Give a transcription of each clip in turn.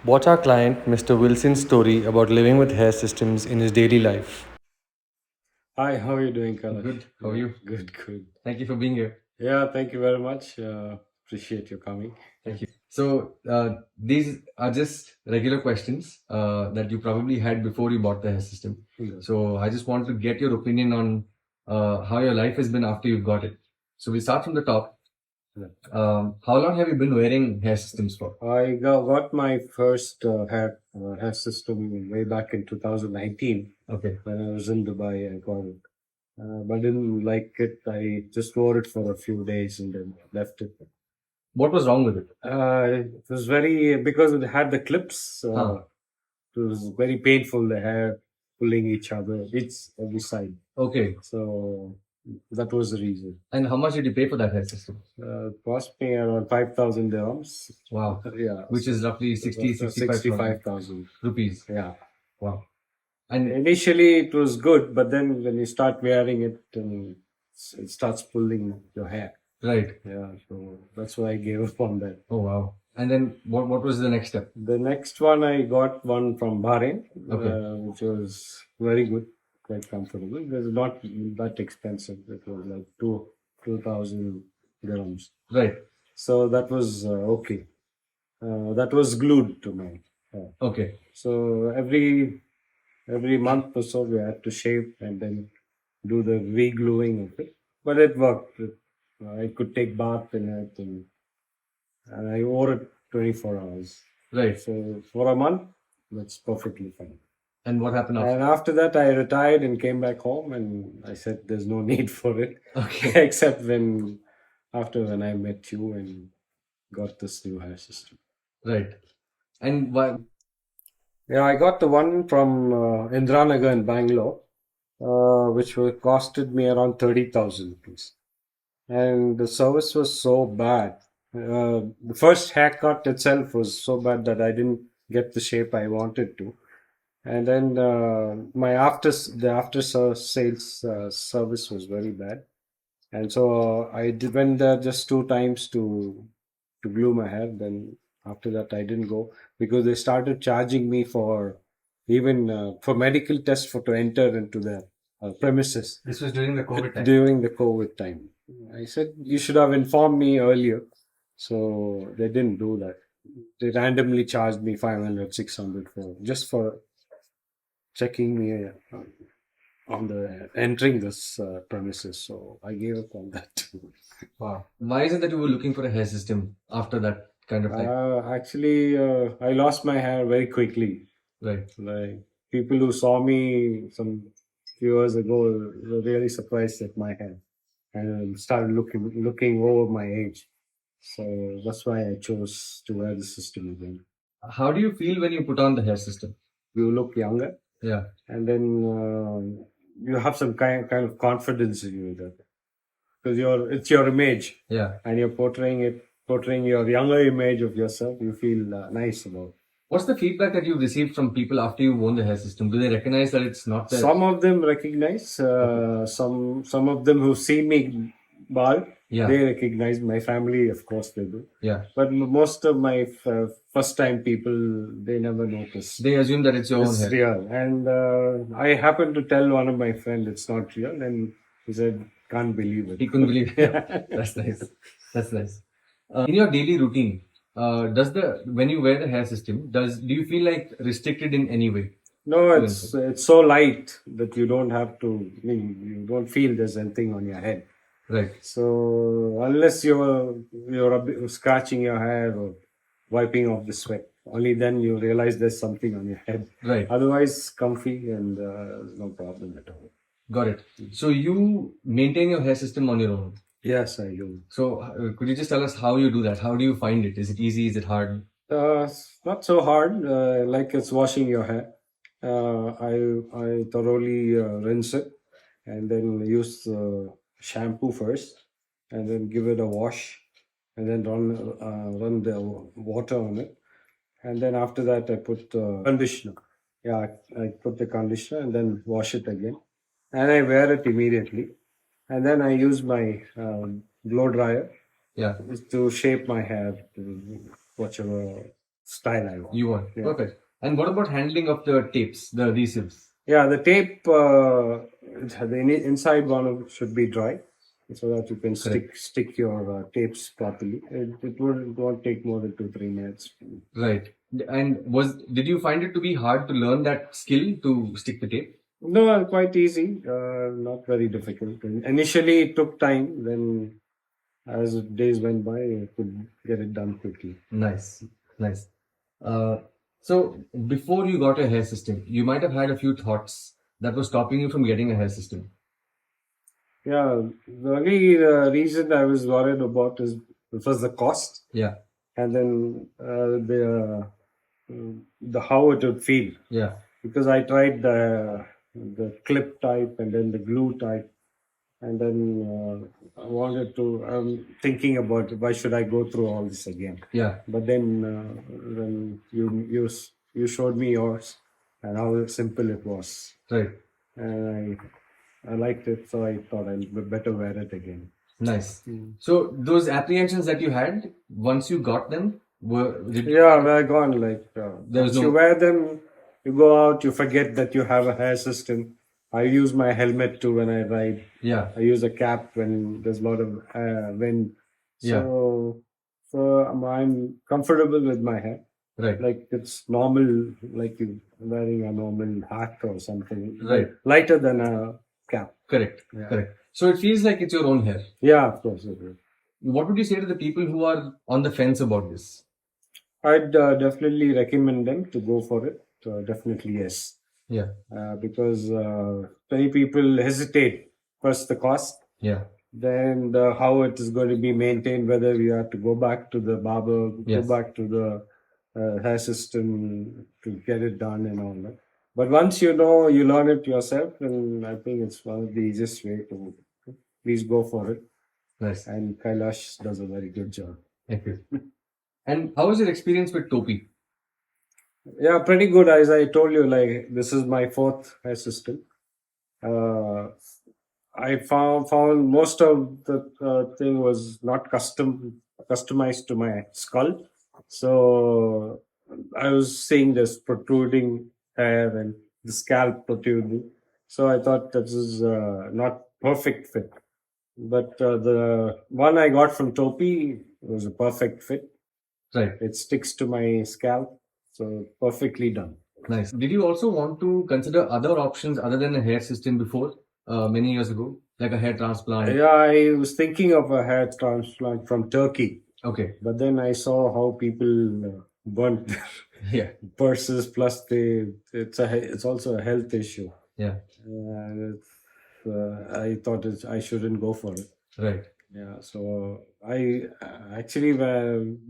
Watch our client, Mr. Wilson's story about living with hair systems in his daily life. Hi, how are you doing, Kalash? Good. How are you? Good, good. Thank you for being here. Yeah, thank you very much. Appreciate you coming. Thank you. So, these are just regular questions that you probably had before you bought the hair system. Yeah. So, I just want to get your opinion on how your life has been after you've got it. So, we start from the top. Yeah. How long have you been wearing hair systems for? I got my first hair system way back in 2019 Okay. when I was in Dubai. I got it, but didn't like it. I just wore it for a few days and then left it. What was wrong with it? It was very because it had the clips. It was very painful. The hair pulling each other, each every side. Okay. So that was the reason. And how much did you pay for that hair system? Cost me around 5,000 dirhams. Wow. Yeah. Which is roughly 65,000 rupees. Yeah. Wow. And Initially it was good, but then when you start wearing it, it starts pulling your hair. right. Yeah. So that's why I gave up on that. Oh wow. And then what was the next step? The next one I got one from Bahrain, Okay. which was very good, quite comfortable. It was not that expensive. It was like 2,000 dirhams. Right. So that was okay. That was glued to my hair. Okay. So every month or so we had to shave and then do the re-gluing of it. But it worked. I could take bath in it and I wore it 24 hours. Right. So for a month, that's perfectly fine. And what happened after? And after that, I retired and came back home, and I said, "There's no need for it," Okay. except when I met you and got this new hair system. Right. And why? Yeah, I got the one from Indranagar in Bangalore, which costed me around 30,000 rupees, and the service was so bad. The first haircut itself was so bad that I didn't get the shape I wanted to. And then my sales service was very bad, and so I went there just two times to glue my hair. Then after that, I didn't go because they started charging me for even for medical tests for to enter into the premises This was during the COVID time. during the COVID time. I said you should have informed me earlier, so they didn't do that. They randomly charged me 500, 600 for just for checking me on the entering this premises. So I gave up on that too. Wow. Why is it that you were looking for a hair system after that kind of time? Actually, I lost my hair very quickly. Right. Like people who saw me some few years ago were really surprised at my hair and started looking over my age. So that's why I chose to wear the system again. How do you feel when you put on the hair system? You look younger, Yeah. and then you have some kind of confidence in you that because it's your image Yeah. and you're portraying your younger image of yourself. You feel nice about it. What's the feedback that you've received from people after you've worn the hair system? Do they recognize that it's not the Some of them recognize, some of them who see me bald, Yeah. they recognize. My family, of course, they do. Yeah. But most of my first time people, they never notice. They assume that it's your own It's hair. real. And I happened to tell one of my friends it's not real, and he said, "Can't believe it." He couldn't believe it. That's nice. That's nice. In your daily routine, does the when you wear the hair system, do you feel like restricted in any way? No, it's so light that you don't have to. I mean, you don't feel there's anything on your head. Right. So unless you're scratching your hair or wiping off the sweat, only then you realize there's something on your head. Right. Otherwise, comfy and no problem at all. Got it. So you maintain your hair system on your own. Yes, I do. So could you just tell us how you do that? How do you find it? Is it easy? Is it hard? Not so hard. Like it's washing your hair. I thoroughly rinse it and then use shampoo first, and then give it a wash, and then run the water on it, and then after that I put conditioner. Yeah, I put the conditioner and then wash it again, and I wear it immediately, and then I use my blow dryer Yeah. to shape my hair to whatever style I want. You want. Yeah. Perfect. And what about handling of the tapes, the adhesives? Yeah, the tape, inside one should be dry, so that you can stick your tapes properly. It won't take more than 2-3 minutes. Right. And did you find it to be hard to learn that skill to stick the tape? No, quite easy. Not very difficult. Initially, it took time. Then, as days went by, I could get it done quickly. Nice. Nice. Uh, so before you got a hair system, you might have had a few thoughts that were stopping you from getting a hair system. Yeah, the only reason I was worried about is it was the cost, Yeah. and then the how it would feel. Yeah. Because I tried the clip type and then the glue type, and then I wanted to. I'm thinking about why should I go through all this again. Yeah. But then when you showed me yours and how simple it was, Right. and I liked it, so I thought I'll better wear it again. Nice. So those apprehensions that you had, once you got them, Yeah, they're gone. Like There's once no- you wear them, you go out, you forget that you have a hair system. I use my helmet too when I ride. Yeah. I use a cap when there's a lot of wind. So I'm comfortable with my hair. Right. Like it's normal, like you wearing a normal hat or something. Right. Lighter than a cap. Correct. Yeah. Correct. So it feels like it's your own hair. Yeah, of course it is. What would you say to the people who are on the fence about this? I'd definitely recommend them to go for it. Definitely yes. Yeah. Because many people hesitate. First, the cost, Yeah. then how it is going to be maintained, whether we have to go back to the barber, Yes. go back to the hair system to get it done and all that. But once you know, you learn it yourself, and I think it's one of the easiest way to please go for it. Nice. And Kailash does a very good job. Thank you. And how was your experience with Topee? Yeah, pretty good. As I told you, like this is my fourth hair system. I found most of the thing was not customized to my skull, so I was seeing this protruding hair and the scalp protruding. So I thought this is not perfect fit. But the one I got from Topee was a perfect fit. Right. It sticks to my scalp, so perfectly done. Nice. Did you also want to consider other options other than a hair system before, many years ago, like a hair transplant? Yeah, I was thinking of a hair transplant from Turkey, Okay. but then I saw how people burnt their Yeah. purses. Plus, it's also a health issue. Yeah. I thought I shouldn't go for it. Right. Yeah, so I actually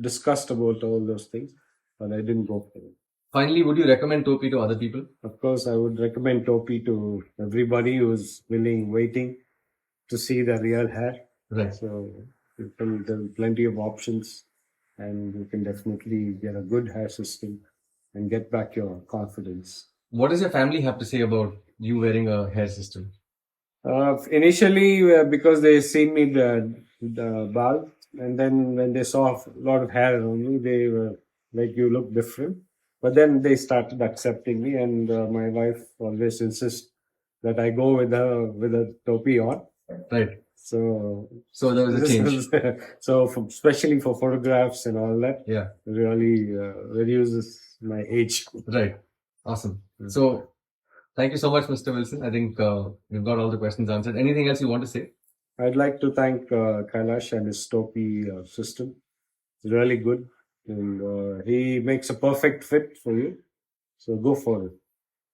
discussed about all those things, but I didn't go for it. Finally, would you recommend Topee to other people? Of course, I would recommend Topee to everybody who's waiting to see the real hair. Right. So there's plenty of options, and you can definitely get a good hair system and get back your confidence. What does your family have to say about you wearing a hair system? Initially, because they seen me the bald, and then when they saw a lot of hair on me, they were like, "You look different." But then they started accepting me, and my wife always insists that I go with a topi on. Right. So there was a change. Especially for photographs and all that, Yeah. really reduces my age. Right. Awesome. So thank you so much, Mr. Wilson. I think we've got all the questions answered. Anything else you want to say? I'd like to thank Kailash and his Topee system. It's really good, and he makes a perfect fit for you. So go for it.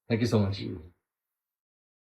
Thank you so much.